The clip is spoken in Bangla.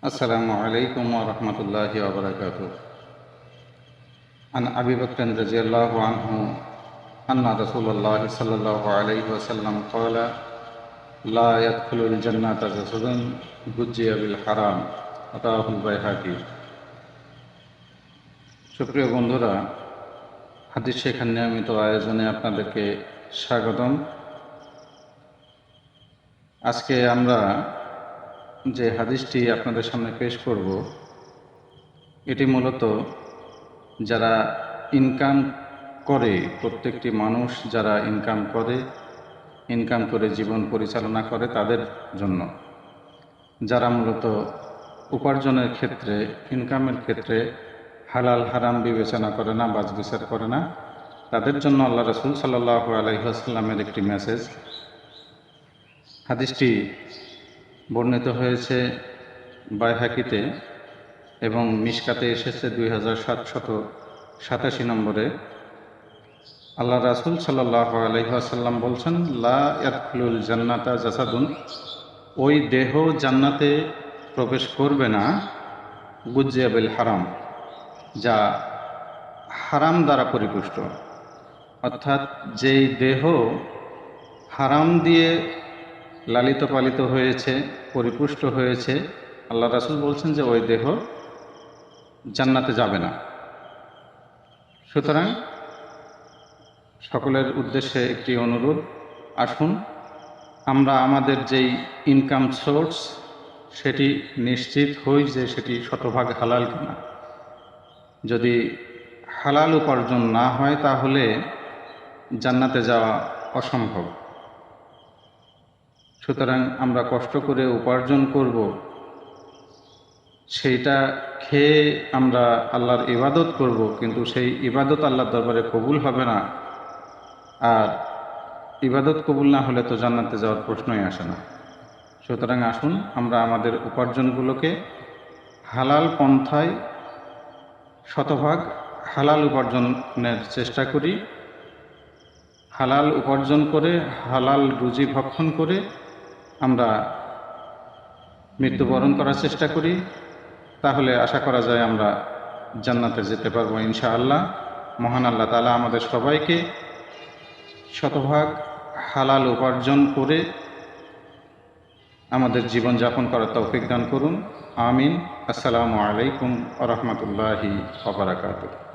السلام عليكم ورحمة الله وبركاته. عن أبي بكر رضي الله عنه أن رسول الله صلى الله عليه وسلم قال لا يدخل الجنة جسد غجي بالحرام رواه البيهقي. সুপ্রিয় বন্ধুরা, হাদিস শেখার নিয়মিত আয়োজনে আপনাদেরকে স্বাগতম। আজকে আমরা যে হাদিসটি আপনাদের সামনে পেশ করব, এটি মূলত যারা ইনকাম করে, প্রত্যেকটি মানুষ যারা ইনকাম করে জীবন পরিচালনা করে তাদের জন্য, যারা মূলত উপার্জনের ক্ষেত্রে, ইনকামের ক্ষেত্রে হালাল হারাম বিবেচনা করে না, বাছবিচার করে না, তাদের জন্য আল্লাহ রাসূল সাল্লাল্লাহু আলাইহি ওয়াসাল্লামের একটি মেসেজ। হাদিসটি বর্ণিত হয়েছে বাইহাকিতে এবং মিশকাতে এসেছে 2787 নম্বরে। আল্লাহ রাসূল সাল্লাল্লাহু আলাইহি ওয়াসাল্লাম বলছেন, লা ইয়াদখুলুল জান্নাতা জাসাদুন, ওই দেহ জান্নাতে প্রবেশ করবে না, গুজ্জিয়া বিল হারাম, যা হারাম দ্বারা পরিপুষ্ট। অর্থাৎ যেই দেহ হারাম দিয়ে লালিত পালিত হয়েছে, পরিপুষ্ট হয়েছে, আল্লাহ রাসূল বলছেন যে ওই দেহ জান্নাতে যাবে না। সুতরাং সকলের উদ্দেশ্যে একটি অনুরোধ, আসুন আমরা আমাদের যেই ইনকাম সোর্স সেটি নিশ্চিত হই যে সেটি শতভাগ হালাল কিনা। যদি হালাল উপার্জন না হয় তাহলে জান্নাতে যাওয়া অসম্ভব। সুতরাং আমরা কষ্ট করে উপার্জন করব, সেইটা খেয়ে আমরা আল্লাহর ইবাদত করব, কিন্তু সেই ইবাদত আল্লাহর দরবারে কবুল হবে না। আর ইবাদত কবুল না হলে তো জান্নাতে যাওয়ার প্রশ্নই আসে না। সুতরাং আসুন আমরা আমাদের উপার্জনগুলোকে হালাল পন্থায় শতভাগ হালাল উপার্জনের চেষ্টা করি। হালাল উপার্জন করে, হালাল রুজি ভক্ষণ করে আমরা মৃত্যুবরণ করার চেষ্টা করি, তাহলে আশা করা যায় আমরা জান্নাতে যেতে পারবো ইনশাআল্লাহ। মহান আল্লাহ তাআলা আমাদের সবাইকে শতভাগ হালাল উপার্জন করে আমাদের জীবনযাপন করার তৌফিক দান করুন। আমিন। আসসালামু আলাইকুম ওয়া রাহমাতুল্লাহি ওয়া বারাকাতুহু।